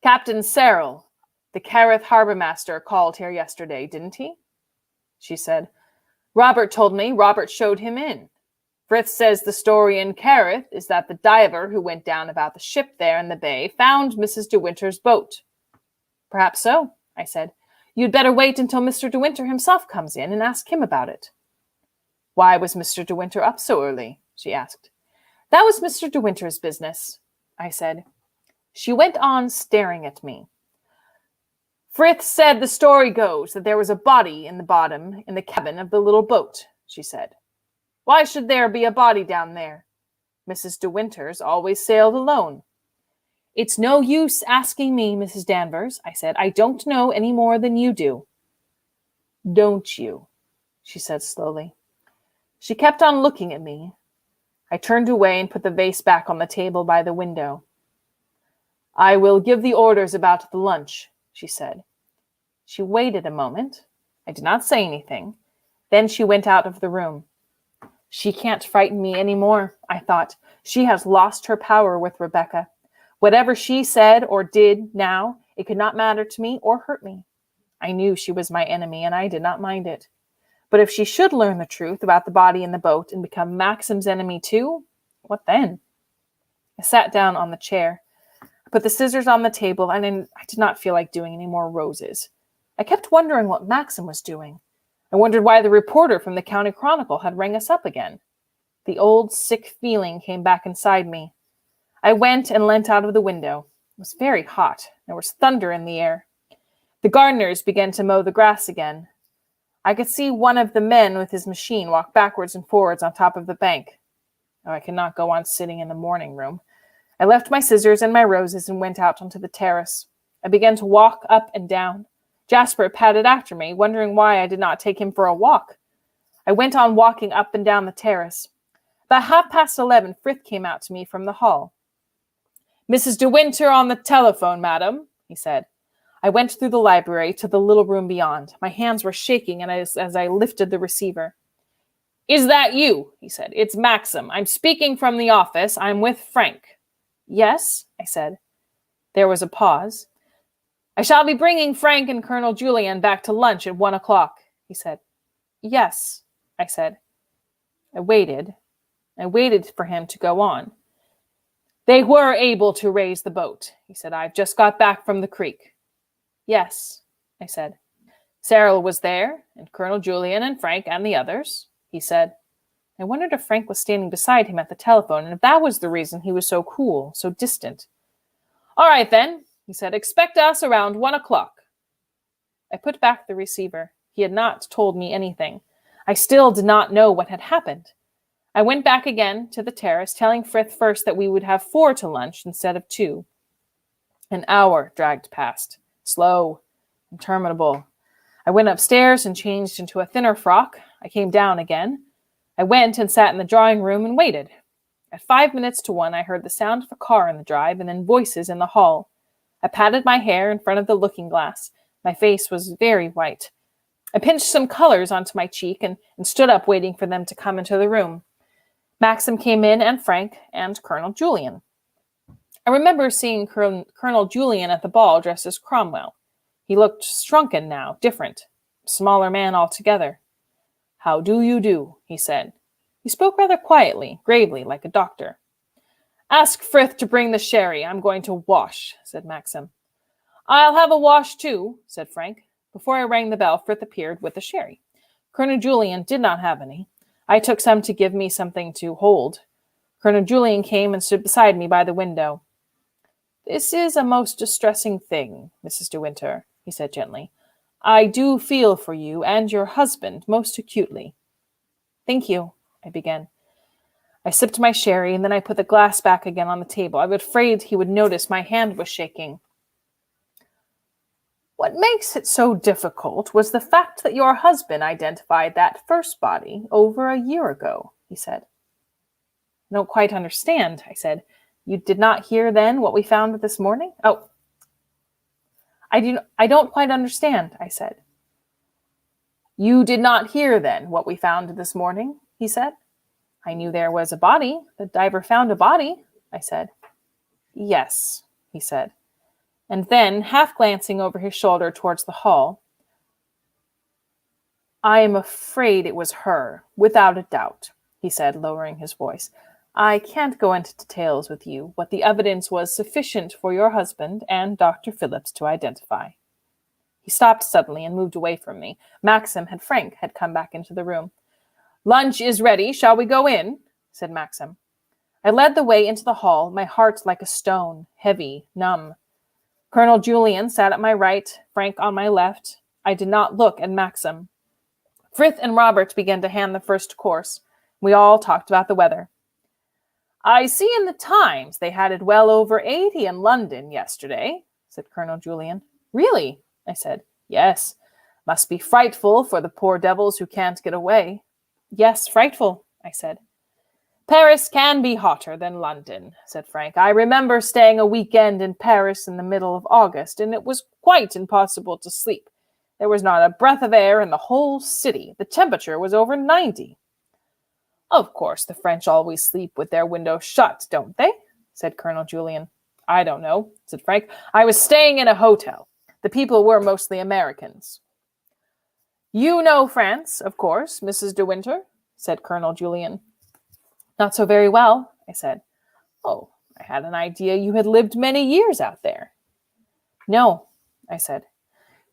Captain Serrell, the Carith harbour master, called here yesterday, didn't he? She said. Robert told me. Robert showed him in. Frith says the story in Carith is that the diver who went down about the ship there in the bay found Mrs. De Winter's boat. Perhaps so, I said. You'd better wait until Mr. De Winter himself comes in and ask him about it. Why was Mr. De Winter up so early? She asked. That was Mr. De Winter's business, I said. She went on staring at me. Frith said the story goes that there was a body in the bottom in the cabin of the little boat, she said. Why should there be a body down there? Mrs. De Winters always sailed alone. It's no use asking me, Mrs. Danvers, I said. I don't know any more than you do. Don't you? She said slowly. She kept on looking at me. I turned away and put the vase back on the table by the window. I will give the orders about the lunch, she said. She waited a moment. I did not say anything. Then she went out of the room. She can't frighten me any more, I thought. She has lost her power with Rebecca. Whatever she said or did now, it could not matter to me or hurt me. I knew she was my enemy, and I did not mind it. But if she should learn the truth about the body in the boat and become Maxim's enemy too, what then? I sat down on the chair. I put the scissors on the table, and I did not feel like doing any more roses. I kept wondering what Maxim was doing. I wondered why the reporter from the County Chronicle had rang us up again. The old sick feeling came back inside me. I went and leant out of the window. It was very hot. There was thunder in the air. The gardeners began to mow the grass again. I could see one of the men with his machine walk backwards and forwards on top of the bank. Oh, I could not go on sitting in the morning room. I left my scissors and my roses and went out onto the terrace. I began to walk up and down. Jasper padded after me, wondering why I did not take him for a walk. I went on walking up and down the terrace. About 11:30, Frith came out to me from the hall. "Mrs. De Winter on the telephone, madam," he said. I went through the library to the little room beyond. My hands were shaking as I lifted the receiver. "Is that you?" he said. "It's Maxim. I'm speaking from the office. I'm with Frank." "Yes," I said. There was a pause. "I shall be bringing Frank and Colonel Julien back to lunch at 1 o'clock, he said. "Yes," I said. I waited. I waited for him to go on. "They were able to raise the boat," he said. "I've just got back from the creek." "Yes," I said. "Cyril was there, and Colonel Julien and Frank and the others," he said. I wondered if Frank was standing beside him at the telephone, and if that was the reason he was so cool, so distant. "All right, then," he said. "Expect us around 1 o'clock. I put back the receiver. He had not told me anything. I still did not know what had happened. I went back again to the terrace, telling Frith first that we would have 4 to lunch instead of 2. An hour dragged past, slow, interminable. I went upstairs and changed into a thinner frock. I came down again. I went and sat in the drawing room and waited. At 5 minutes to 1, I heard the sound of a car in the drive and then voices in the hall. I patted my hair in front of the looking-glass. My face was very white. I pinched some colors onto my cheek and stood up waiting for them to come into the room. Maxim came in, and Frank, and Colonel Julien. I remember seeing Colonel Julien at the ball dressed as Cromwell. He looked shrunken now, different, a smaller man altogether. "How do you do?" he said. He spoke rather quietly, gravely, like a doctor. "Ask Frith to bring the sherry. I'm going to wash," said Maxim. "I'll have a wash too," said Frank. Before I rang the bell, Frith appeared with the sherry. Colonel Julien did not have any. I took some to give me something to hold. Colonel Julien came and stood beside me by the window. "This is a most distressing thing, Mrs. De Winter," he said gently. "I do feel for you and your husband most acutely." "Thank you," I began. I sipped my sherry, and then I put the glass back again on the table. I was afraid he would notice my hand was shaking. "What makes it so difficult was the fact that your husband identified that first body over a year ago," he said. "I don't quite understand," I said. "You did not hear then what we found this morning?" "Oh, I don't quite understand," I said. "You did not hear then what we found this morning?" he said. "I knew there was a body. The diver found a body," I said. "Yes," he said. And then, half glancing over his shoulder towards the hall, "I am afraid it was her, without a doubt," he said, lowering his voice. "I can't go into details with you, but the evidence was sufficient for your husband and Dr. Phillips to identify." He stopped suddenly and moved away from me. Maxim and Frank had come back into the room. "Lunch is ready. Shall we go in?" said Maxim. I led the way into the hall, my heart like a stone, heavy, numb. Colonel Julien sat at my right, Frank on my left. I did not look at Maxim. Frith and Robert began to hand the first course. We all talked about the weather. "I see in the Times they had it well over 80 in London yesterday," said Colonel Julien. "Really?" I said. "Yes. Must be frightful for the poor devils who can't get away." "Yes, frightful," I said. "Paris can be hotter than London," said Frank. "I remember staying a weekend in Paris in the middle of August, and it was quite impossible to sleep. There was not a breath of air in the whole city. The temperature was over 90. "Of course, the French always sleep with their windows shut, don't they?" said Colonel Julien. "I don't know," said Frank. "I was staying in a hotel. The people were mostly Americans." "You know France, of course, Mrs. De Winter," said Colonel Julien. "Not so very well," I said. "Oh, I had an idea you had lived many years out there." "No," I said.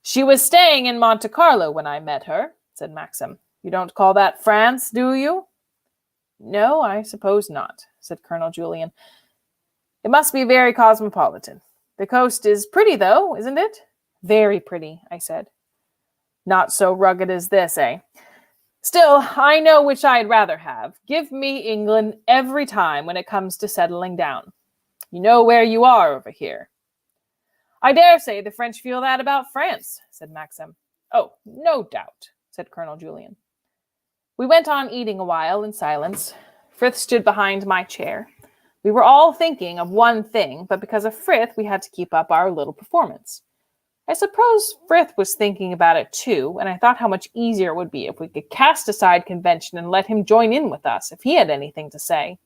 "She was staying in Monte Carlo when I met her," said Maxim. "You don't call that France, do you?" No, I suppose not, said Colonel Julian. It must be very cosmopolitan. The coast is pretty, though, isn't it? Very pretty, I said. Not so rugged as this, eh? Still, I know which I'd rather have. Give me England every time when it comes to settling down. You know where you are over here. I dare say the French feel that about France, said Maxim. Oh, no doubt, said Colonel Julian. We went on eating a while in silence. Frith stood behind my chair. We were all thinking of one thing, but because of Frith, we had to keep up our little performance. I suppose Frith was thinking about it too, and I thought how much easier it would be if we could cast aside convention and let him join in with us if he had anything to say.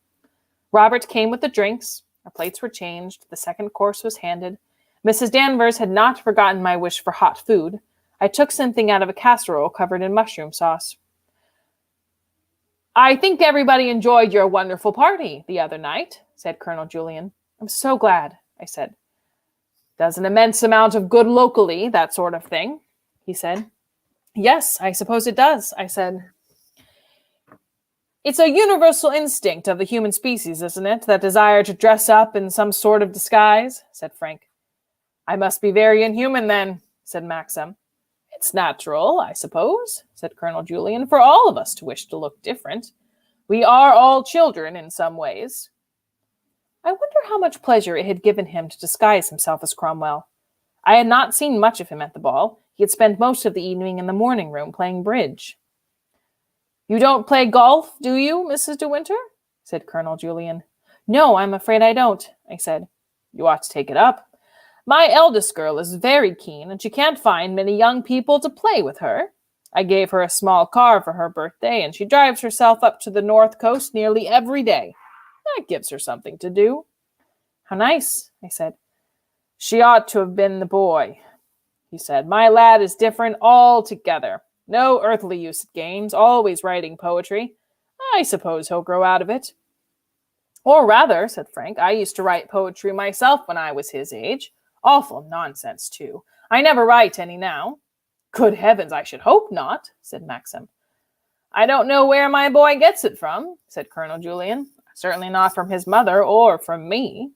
Robert came with the drinks. Our plates were changed. The second course was handed. Mrs. Danvers had not forgotten my wish for hot food. I took something out of a casserole covered in mushroom sauce. I think everybody enjoyed your wonderful party the other night, said Colonel Julian. I'm so glad, I said. Does an immense amount of good locally, that sort of thing, he said. Yes, I suppose it does, I said. It's a universal instinct of the human species, isn't it, that desire to dress up in some sort of disguise, said Frank. I must be very inhuman then, said Maxim. It's natural, I suppose, said Colonel Julian, for all of us to wish to look different. We are all children in some ways. I wonder how much pleasure it had given him to disguise himself as Cromwell. I had not seen much of him at the ball. He had spent most of the evening in the morning room playing bridge. You don't play golf, do you, Mrs. De Winter? Said Colonel Julian. No, I'm afraid I don't, I said. You ought to take it up. My eldest girl is very keen, and she can't find many young people to play with her. I gave her a small car for her birthday, and she drives herself up to the north coast nearly every day. That gives her something to do. How nice, I said. She ought to have been the boy, he said. My lad is different altogether. No earthly use at games, always writing poetry. I suppose he'll grow out of it. Or rather, said Frank, I used to write poetry myself when I was his age. Awful nonsense, too. I never write any now. Good heavens, I should hope not, said Maxim. I don't know where my boy gets it from, said Colonel Julian. Certainly not from his mother or from me.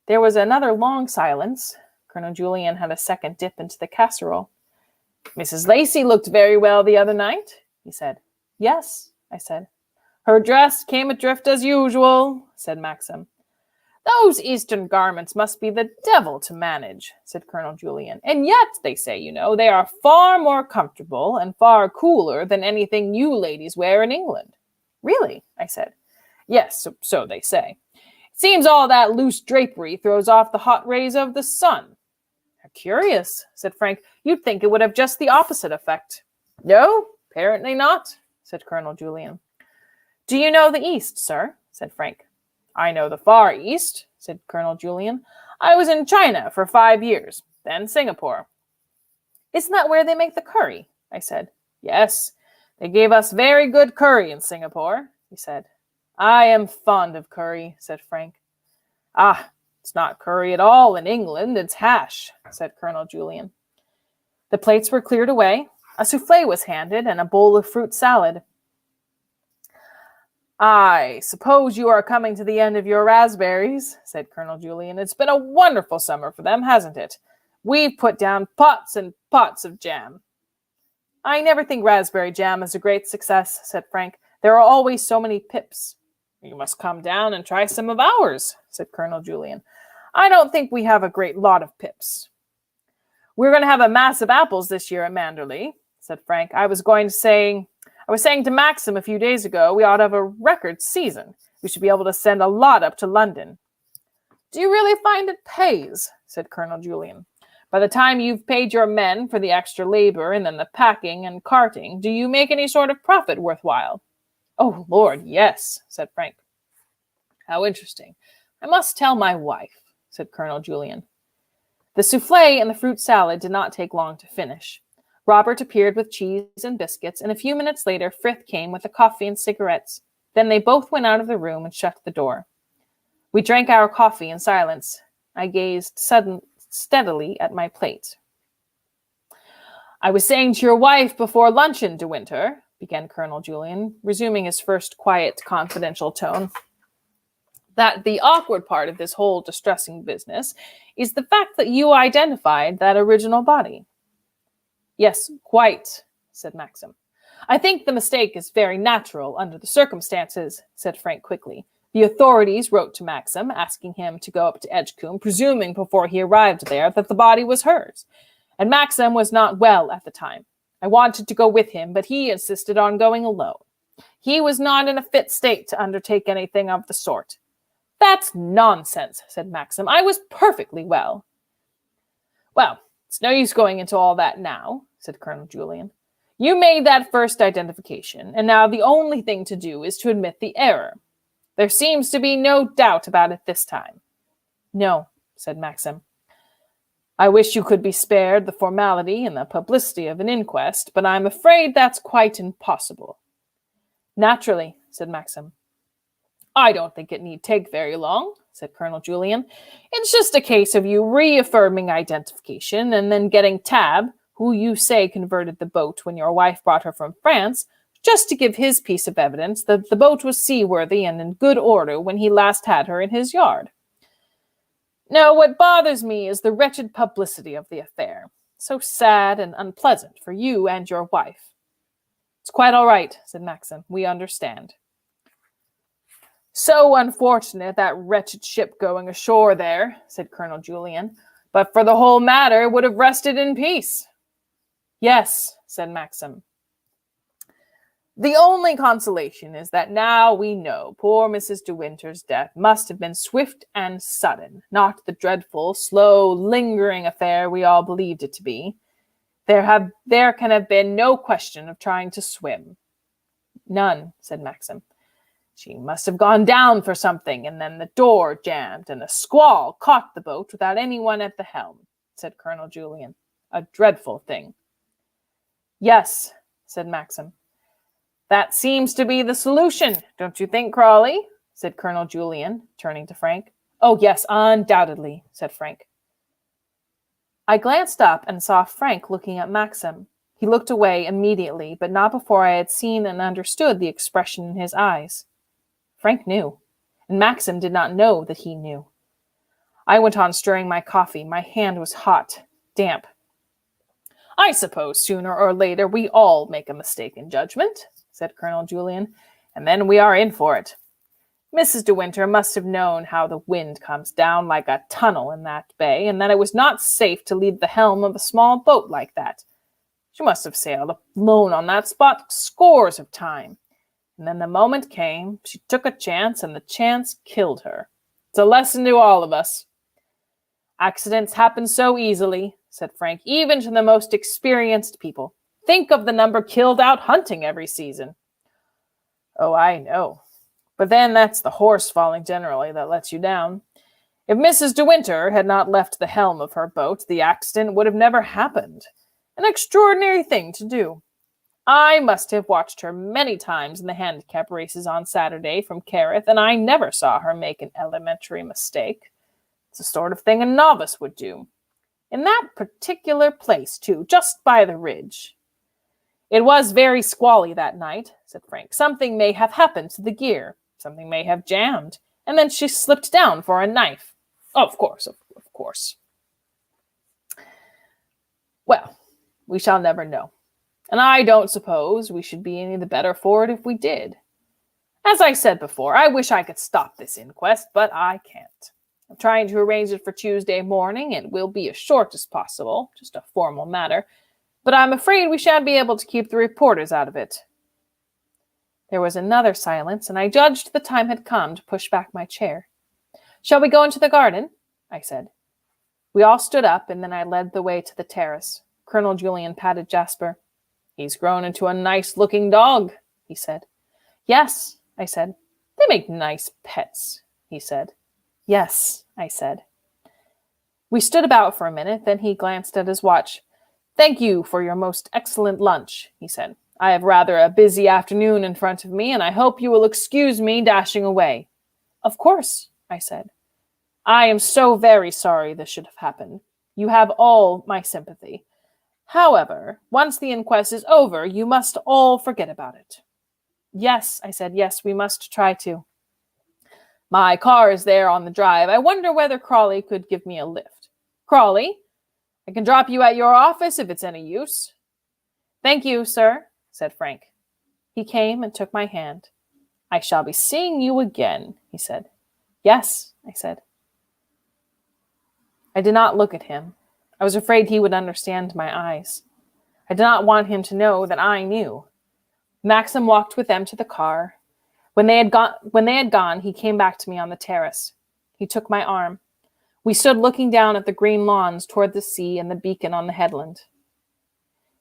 There was another long silence. Colonel Julian had a second dip into the casserole. Mrs. Lacey looked very well the other night, he said. Yes, I said. Her dress came adrift as usual, said Maxim. Those Eastern garments must be the devil to manage, said Colonel Julian. And yet, they say, you know, they are far more comfortable and far cooler than anything you ladies wear in England. Really, I said. Yes, so they say. It seems all that loose drapery throws off the hot rays of the sun. How curious, said Frank. You'd think it would have just the opposite effect. No, apparently not, said Colonel Julian. Do you know the East, sir? Said Frank. I know the Far East, said Colonel Julian. I was in China for 5 years, then Singapore. Isn't that where they make the curry? I said. Yes, they gave us very good curry in Singapore, he said. I am fond of curry, said Frank. Ah, it's not curry at all in England, it's hash, said Colonel Julian. The plates were cleared away. A souffle was handed and a bowl of fruit salad. I suppose you are coming to the end of your raspberries, said Colonel Julian. It's been a wonderful summer for them, hasn't it? We've put down pots and pots of jam. I never think raspberry jam is a great success, said Frank. There are always so many pips. You must come down and try some of ours, said Colonel Julian. I don't think we have a great lot of pips. We're going to have a mass of apples this year at Manderley, said Frank. I was saying to Maxim a few days ago, we ought to have a record season. We should be able to send a lot up to London. Do you really find it pays? Said Colonel Julian. By the time you've paid your men for the extra labor and then the packing and carting, do you make any sort of profit worthwhile? Oh, Lord, yes, said Frank. How interesting. I must tell my wife, said Colonel Julian. The souffle and the fruit salad did not take long to finish. Robert appeared with cheese and biscuits, and a few minutes later Frith came with a coffee and cigarettes. Then they both went out of the room and shut the door. We drank our coffee in silence. I gazed steadily at my plate. I was saying to your wife before luncheon, De Winter, began Colonel Julian, resuming his first quiet, confidential tone, that the awkward part of this whole distressing business is the fact that you identified that original body. Yes, quite, said Maxim. I think the mistake is very natural under the circumstances, said Frank quickly. The authorities wrote to Maxim, asking him to go up to Edgecombe, presuming before he arrived there that the body was hers. And Maxim was not well at the time. I wanted to go with him, but he insisted on going alone. He was not in a fit state to undertake anything of the sort. That's nonsense, said Maxim. I was perfectly well. Well, it's no use going into all that now, said Colonel Julian. You made that first identification, and now the only thing to do is to admit the error. There seems to be no doubt about it this time. No, said Maxim. I wish you could be spared the formality and the publicity of an inquest, but I'm afraid that's quite impossible. Naturally, said Maxim. I don't think it need take very long, said Colonel Julian. It's just a case of you reaffirming identification and then getting Tab, who you say converted the boat when your wife brought her from France, just to give his piece of evidence that the boat was seaworthy and in good order when he last had her in his yard. No, what bothers me is the wretched publicity of the affair. So sad and unpleasant for you and your wife. It's quite all right, said Maxim. We understand. So unfortunate, that wretched ship going ashore there, said Colonel Julian. But for the whole matter, would have rested in peace. Yes, said Maxim. The only consolation is that now we know poor Mrs. De Winter's death must have been swift and sudden, not the dreadful, slow, lingering affair we all believed it to be. There can have been no question of trying to swim. None, said Maxim. She must have gone down for something, and then the door jammed, and a squall caught the boat without anyone at the helm, said Colonel Julian. A dreadful thing. Yes, said Maxim. That seems to be the solution, don't you think, Crawley? Said Colonel Julian, turning to Frank. Oh, yes, undoubtedly, said Frank. I glanced up and saw Frank looking at Maxim. He looked away immediately, but not before I had seen and understood the expression in his eyes. Frank knew, and Maxim did not know that he knew. I went on stirring my coffee. My hand was hot, damp. I suppose sooner or later we all make a mistake in judgment, said Colonel Julian, and then we are in for it. Mrs. De Winter must have known how the wind comes down like a tunnel in that bay, and that it was not safe to leave the helm of a small boat like that. She must have sailed alone on that spot scores of times. And then the moment came, she took a chance, and the chance killed her. It's a lesson to all of us. Accidents happen so easily, said Frank, even to the most experienced people. Think of the number killed out hunting every season. Oh, I know. But then that's the horse falling generally that lets you down. If Mrs. De Winter had not left the helm of her boat, the accident would have never happened. An extraordinary thing to do. I must have watched her many times in the handicap races on Saturday from Carrick, and I never saw her make an elementary mistake. It's the sort of thing a novice would do. In that particular place, too, just by the ridge. It was very squally that night, said Frank. Something may have happened to the gear. Something may have jammed, and then she slipped down for a knife. Of course. Well, we shall never know. And I don't suppose we should be any the better for it if we did. As I said before, I wish I could stop this inquest, but I can't. I'm trying to arrange it for Tuesday morning. It will be as short as possible, just a formal matter, but I'm afraid we shan't be able to keep the reporters out of it. There was another silence, and I judged the time had come to push back my chair. Shall we go into the garden? I said. We all stood up, and then I led the way to the terrace. Colonel Julian patted Jasper. He's grown into a nice-looking dog, he said. Yes, I said. They make nice pets, he said. Yes, I said. We stood about for a minute, then he glanced at his watch. Thank you for your most excellent lunch, he said. I have rather a busy afternoon in front of me, and I hope you will excuse me dashing away. Of course, I said. I am so very sorry this should have happened. You have all my sympathy. However, once the inquest is over, you must all forget about it. Yes, I said, yes, we must try to. My car is there on the drive. I wonder whether Crawley could give me a lift. Crawley, I can drop you at your office if it's any use. Thank you, sir, said Frank. He came and took my hand. I shall be seeing you again, he said. Yes, I said. I did not look at him. I was afraid he would understand my eyes. I did not want him to know that I knew. Maxim walked with them to the car. When they had gone, he came back to me on the terrace. He took my arm. We stood looking down at the green lawns toward the sea and the beacon on the headland.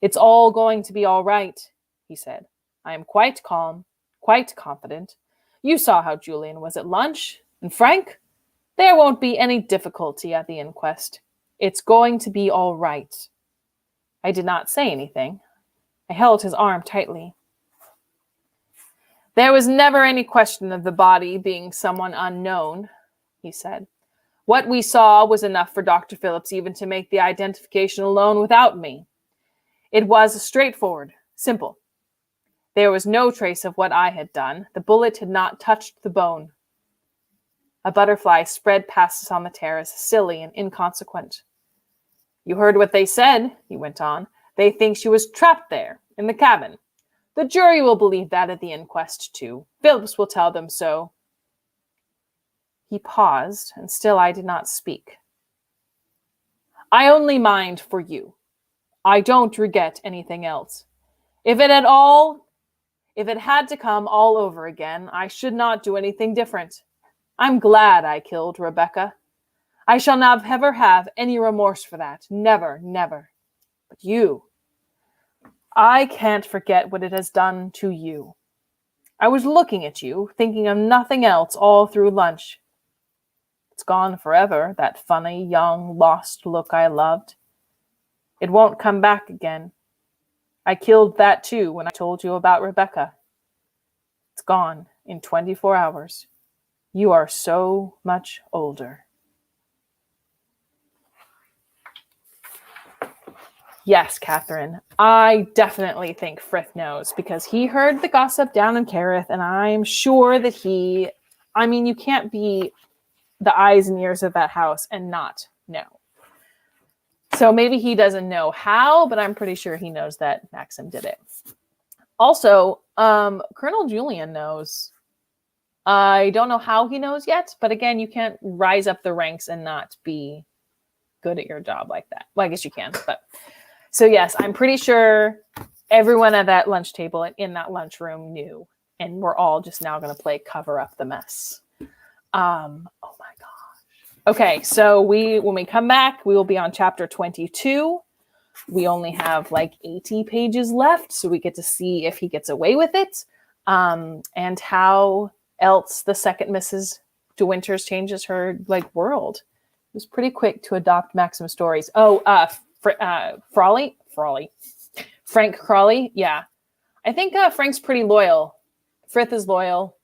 It's all going to be all right, he said. I am quite calm, quite confident. You saw how Julian was at lunch. And Frank, there won't be any difficulty at the inquest. It's going to be all right. I did not say anything. I held his arm tightly. There was never any question of the body being someone unknown, he said. What we saw was enough for Dr. Phillips even to make the identification alone without me. It was straightforward, simple. There was no trace of what I had done. The bullet had not touched the bone. A butterfly spread past us on the terrace, silly and inconsequent. You heard what they said, he went on. They think she was trapped there, in the cabin. The jury will believe that at the inquest, too. Phillips will tell them so. He paused, and still I did not speak. I only mind for you. I don't regret anything else. If it had to come all over again, I should not do anything different. I'm glad I killed Rebecca. I shall never have any remorse for that. Never, never. But you, I can't forget what it has done to you. I was looking at you, thinking of nothing else all through lunch. It's gone forever, that funny, young, lost look I loved. It won't come back again. I killed that too when I told you about Rebecca. It's gone in 24 hours. You are so much older. Yes, Catherine, I definitely think Frith knows because he heard the gossip down in Kerith, and I'm sure that you can't be the eyes and ears of that house and not know. So maybe he doesn't know how, but I'm pretty sure he knows that Maxim did it. Also, Colonel Julian knows. I don't know how he knows yet, but again, you can't rise up the ranks and not be good at your job like that. Well, I guess you can, but... So yes, I'm pretty sure everyone at that lunch table and in that lunchroom knew, and we're all just now going to play cover up the mess. Oh my gosh. Okay, so when we come back, we will be on chapter 22. We only have like 80 pages left, so we get to see if he gets away with it, and how else the second Mrs. De Winters changes her world. It was pretty quick to adopt Maxim's stories. Frank Crawley. Yeah. I think Frank's pretty loyal. Frith is loyal.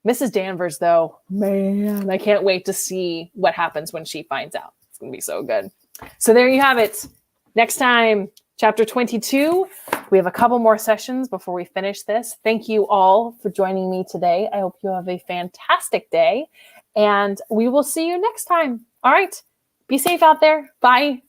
Mrs. Danvers, though, man, I can't wait to see what happens when she finds out. It's going to be so good. So there you have it. Next time, chapter 22. We have a couple more sessions before we finish this. Thank you all for joining me today. I hope you have a fantastic day, and we will see you next time. All right. Be safe out there. Bye.